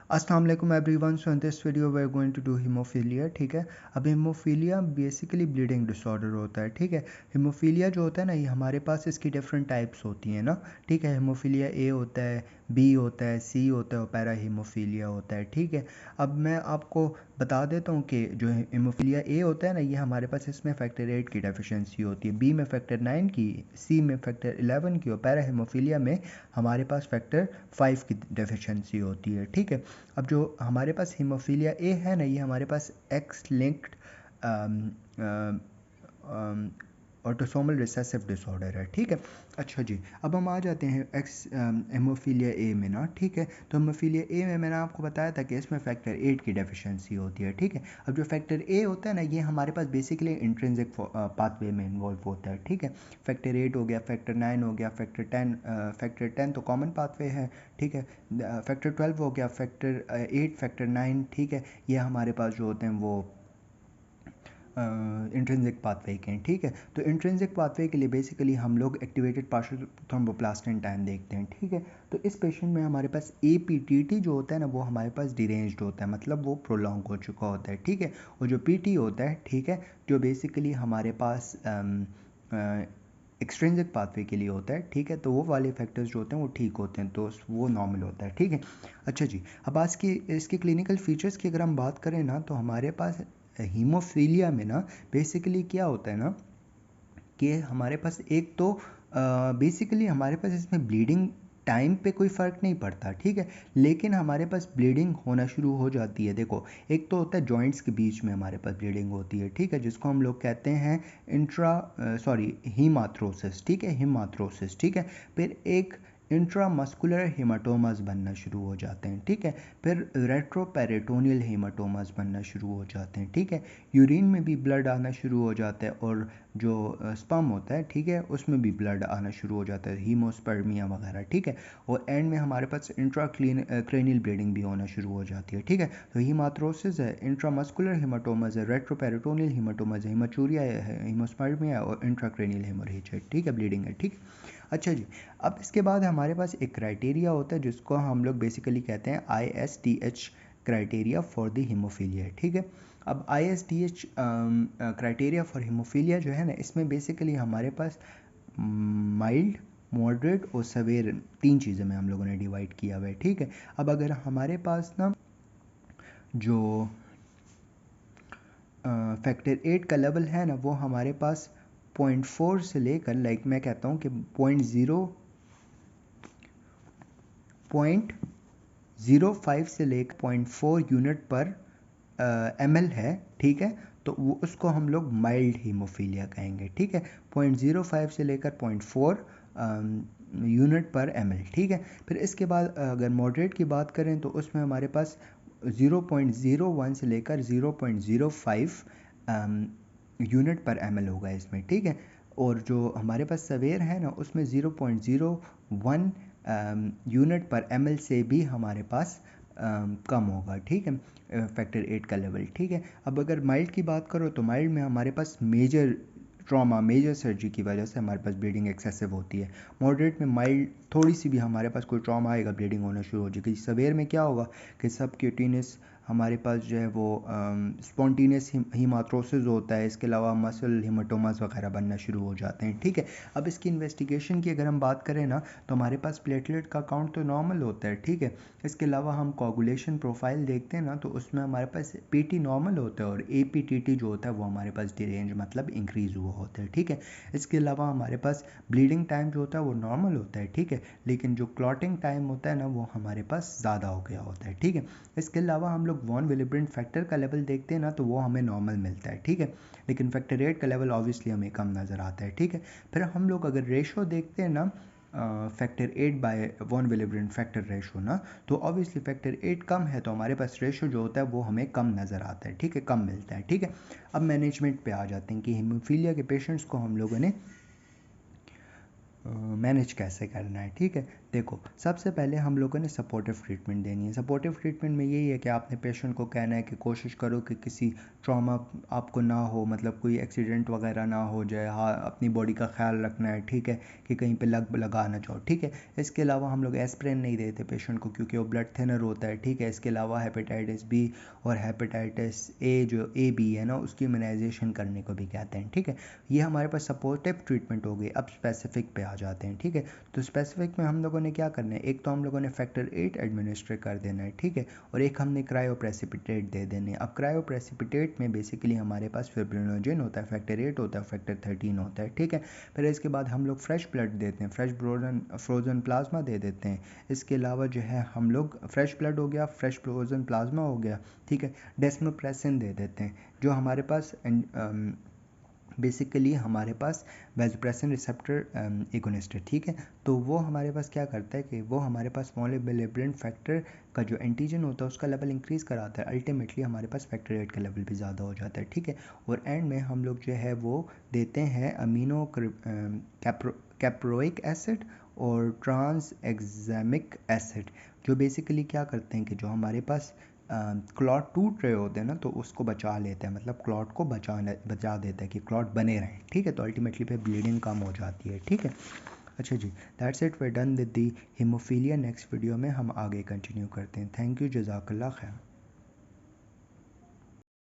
अस्सलाम वालेकुम everyone. So in this video we are going to do haemophilia. ठीक है, अब हीमोफीलिया बेसिकली ब्लीडिंग डिसऑर्डर होता है। ठीक है, हीमोफीलिया जो होता है ना, ये हमारे पास इसकी डिफरेंट टाइप्स होती हैं ना। ठीक है, हीमोफीलिया ए होता है, बी होता है, सी होता है और पैरा हीमोफीलिया होता है। ठीक है, अब मैं आपको बता देता हूँ कि जो हीमोफीलिया ए होता है ना, ये हमारे पास इसमें फैक्टर 8 की डेफिशिएंसी होती है, बी में फैक्टर 9 की, सी में फैक्टर 11 की और पैरा हीमोफीलिया में हमारे पास फैक्टर 5 की डेफिशिएंसी होती है। ठीक है, अब जो हमारे पास हीमोफीलिया ए है ना, ये हमारे पास X linked autosomal recessive disorder है। ठीक है, अच्छा जी, अब हम आ जाते हैं एक्स हीमोफीलिया ए में ना। ठीक है, तो हीमोफीलिया ए में मैंने आपको बताया था कि इसमें फैक्टर 8 की डेफिशिएंसी होती है। ठीक है, अब जो फैक्टर ए होता है ना, ये हमारे पास बेसिकली इंट्रिंसिक पाथवे में इन्वॉल्व होता है। ठीक है, फैक्टर 8 हो गया, फैक्टर 9 हो गया, फैक्टर 10 तो कॉमन पाथवे है। ठीक है, फैक्टर 12 हो गया, फैक्टर 8, फैक्टर 9। ठीक है, ये हमारे पास जो होते हैं वो इंट्रिंसिक पाथवे के हैं। ठीक है, तो इंट्रिंसिक पाथवे के लिए बेसिकली हम लोग एक्टिवेटेड पार्शियल थ्रोम्बोप्लास्टिन टाइम देखते हैं। ठीक है, तो इस पेशेंट में हमारे पास APTT जो होता है ना, वो हमारे पास डिरेंज्ड होता है, मतलब वो प्रोलॉन्ग हो चुका होता है। ठीक है, और जो PT होता है, ठीक है, जो बेसिकली हमारे पास एक्सट्रिंसिक पाथवे के लिए होता है। ठीक है, तो वो वाले फैक्टर्स जो होते हैं वो ठीक होते हैं, तो वो नॉर्मल होता है। ठीक है, अच्छा जी, अब आज की इसके क्लिनिकल फीचर्स की अगर हम बात करें ना, तो हमारे पास हीमोफीलिया में ना बेसिकली क्या होता है ना कि हमारे पास एक तो बेसिकली हमारे पास इसमें ब्लीडिंग टाइम पे कोई फ़र्क नहीं पड़ता। ठीक है, लेकिन हमारे पास ब्लीडिंग होना शुरू हो जाती है। देखो, एक तो होता है जॉइंट्स के बीच में हमारे पास ब्लीडिंग होती है। ठीक है, जिसको हम लोग कहते हैं हीमाथ्रोसिस। ठीक है, हीमाथ्रोसिस। ठीक है, फिर एक इंट्रामस्कुलर हेमाटोमास बनना शुरू हो जाते हैं। ठीक है, फिर रेट्रोपेरिटोनियल हेमाटोमास बनना शुरू हो जाते हैं। ठीक है, यूरिन में भी ब्लड आना शुरू हो जाता है और जो स्पर्म होता है, ठीक है, उसमें भी ब्लड आना शुरू हो जाता है, हीमोस्पर्मिया वगैरह। ठीक है, और एंड में हमारे पास क्रेनियल ब्लीडिंग भी होना शुरू हो जाती है। ठीक है, तो हीमाथ्रोसिस है, इंट्रामस्कुलर हेमाटोमास है, रेट्रोपेरिटोनियल हेमाटोमास है, हीमाचूरिया है, हीमोस्पर्मिया और इंट्राक्रेनियल हेमोरेज है। ठीक है, ब्लीडिंग है। ठीक, अच्छा जी, अब इसके बाद हमारे पास एक क्राइटेरिया होता है जिसको हम लोग बेसिकली कहते हैं ISTH criteria for the haemophilia. ठीक है, अब ISTH क्राइटेरिया फॉर हीमोफीलिया जो है ना, इसमें बेसिकली हमारे पास माइल्ड, मॉडरेट और सवेयर 3 चीज़ें में हम लोगों ने डिवाइड किया हुआ है। ठीक है, अब अगर हमारे पास ना जो फैक्टर 8 का लेवल है ना, वो हमारे पास 0.4 से लेकर, लाइक मैं कहता हूँ कि 0.05 से लेकर 0.4 यूनिट पर ml है। ठीक है, तो वो उसको हम लोग माइल्ड हीमोफीलिया कहेंगे। ठीक है, 0.05 से लेकर 0.4 यूनिट पर ml। ठीक है, फिर इसके बाद अगर मॉडरेट की बात करें तो उसमें हमारे पास 0.01 से लेकर 0.05 यूनिट पर ml होगा इसमें। ठीक है, और जो हमारे पास सवेयर है ना, उसमें 0.01 यूनिट पर ml से भी हमारे पास कम होगा। ठीक है, फैक्टर 8 का लेवल। ठीक है, अब अगर माइल्ड की बात करो तो माइल्ड में हमारे पास मेजर ट्रॉमा, मेजर सर्जरी की वजह से हमारे पास ब्लीडिंग एक्सेसिव होती है। मॉडरेट में माइल्ड थोड़ी सी भी हमारे पास कोई ट्रॉमा आएगा, ब्लीडिंग होना शुरू हो जाएगी। सवेयर में क्या होगा कि सबक्यूटेनियस हमारे पास जो है वो स्पॉन्टेनियस हीमाथ्रोसिस होता है, इसके अलावा मसल हीमाटोमास वगैरह बनना शुरू हो जाते हैं। ठीक है, अब इसकी इन्वेस्टिगेशन की अगर हम बात करें ना, तो हमारे पास प्लेटलेट का काउंट तो नॉर्मल होता है। ठीक है, इसके अलावा हम कोगुलेशन प्रोफाइल देखते हैं ना, तो उसमें हमारे पास PT नॉर्मल होता है और APTT जो होता है वो हमारे पास डिरेंज मतलब इंक्रीज़ हुआ होता है। ठीक है, इसके अलावा हमारे पास ब्लीडिंग टाइम जो होता है वो नॉर्मल होता है। ठीक है, लेकिन जो क्लॉटिंग टाइम होता है ना, वो हमारे पास ज़्यादा हो गया होता है। ठीक है, इसके अलावा हम लोग वॉन विलिब्रेंट फैक्टर का लेवल देखते हैं ना, तो वो हमें नॉर्मल मिलता है। ठीक है, लेकिन फैक्टर 8 का लेवल ऑब्वियसली हमें कम नज़र आता है। ठीक है, फिर हम लोग अगर रेशो देखते हैं ना, factor 8 by von Willebrand factor ratio ना, तो ऑब्वियसली फैक्टर 8 कम है तो हमारे पास रेशो जो होता है वो हमें कम नज़र आता है। ठीक है, कम मिलता है। ठीक है, अब मैनेजमेंट पे आ जाते हैं कि हीमोफीलिया के पेशेंट्स को हम लोगों ने मैनेज कैसे करना है। ठीक है, देखो, सबसे पहले हम लोगों ने सपोर्टिव ट्रीटमेंट देनी है। सपोर्टिव ट्रीटमेंट में यही है कि आपने पेशेंट को कहना है कि कोशिश करो कि किसी ट्रॉमा आपको ना हो, मतलब कोई एक्सीडेंट वगैरह ना हो जाए। हाँ, अपनी बॉडी का ख्याल रखना है, ठीक है, कि कहीं पे लगा ना जाओ, ठीक है। इसके अलावा हम लोग एस्प्रिन नहीं देते पेशेंट को, क्योंकि वो ब्लड थिनर होता है, ठीक है। इसके अलावा हेपेटाइटिस बी और हेपेटाइटिस ए जो ए बी है ना, उसकी इम्यूनाइजेशन करने को भी कहते हैं, ठीक है। ये हमारे पास सपोर्टिव ट्रीटमेंट हो गई। अब स्पेसिफिक पे आ जाते हैं, ठीक है। तो स्पेसिफिक में हम लोगों ने क्या करना है, एक तो हम लोगों ने फैक्टर 8 एडमिनिस्ट्रेट कर देना है, ठीक है, और एक हमने क्रायोप्रेसिपिटेट दे देने। अब क्रायोप्रेसिपिटेट में बेसिकली हमारे पास फिब्रिनोजेन होता है, फैक्टर 8 होता है, फैक्टर 13 होता है, ठीक है। फिर इसके बाद हम लोग फ्रेश ब्लड देते हैं, फ्रेश फ्रोज़न प्लाज्मा दे देते हैं। इसके अलावा जो है हम लोग फ्रेश ब्लड हो गया, फ्रेश फ्रोज़न प्लाज्मा हो गया, ठीक है। डेस्मोप्रेसिन दे देते हैं, जो हमारे पास बेसिकली हमारे पास वैसोप्रेसिन रिसेप्टर एगोनिस्ट है, ठीक है। तो वो हमारे पास क्या करता है कि वो हमारे पास मोलिबेलिब्रेंट फैक्टर का जो एंटीजन होता है उसका लेवल इंक्रीज कराता है। अल्टीमेटली हमारे पास फैक्टर 8 का लेवल भी ज़्यादा हो जाता है, ठीक है। और एंड में हम लोग जो है वो देते हैं अमीनो कैप्रोइक एसिड और ट्रांस एक्सामिक एसिड, जो बेसिकली क्या करते हैं कि जो हमारे पास क्लॉट टूट रहे होते हैं ना, तो उसको बचा लेते हैं, मतलब क्लॉट को बचा देता है कि क्लॉट बने रहें, ठीक है। तो अल्टीमेटली पे ब्लीडिंग कम हो जाती है, ठीक है। अच्छा जी, that's it, we done with the haemophilia. Next video में हम आगे कंटिन्यू करते हैं। थैंक यू, जज़ाकल्लाह खैर।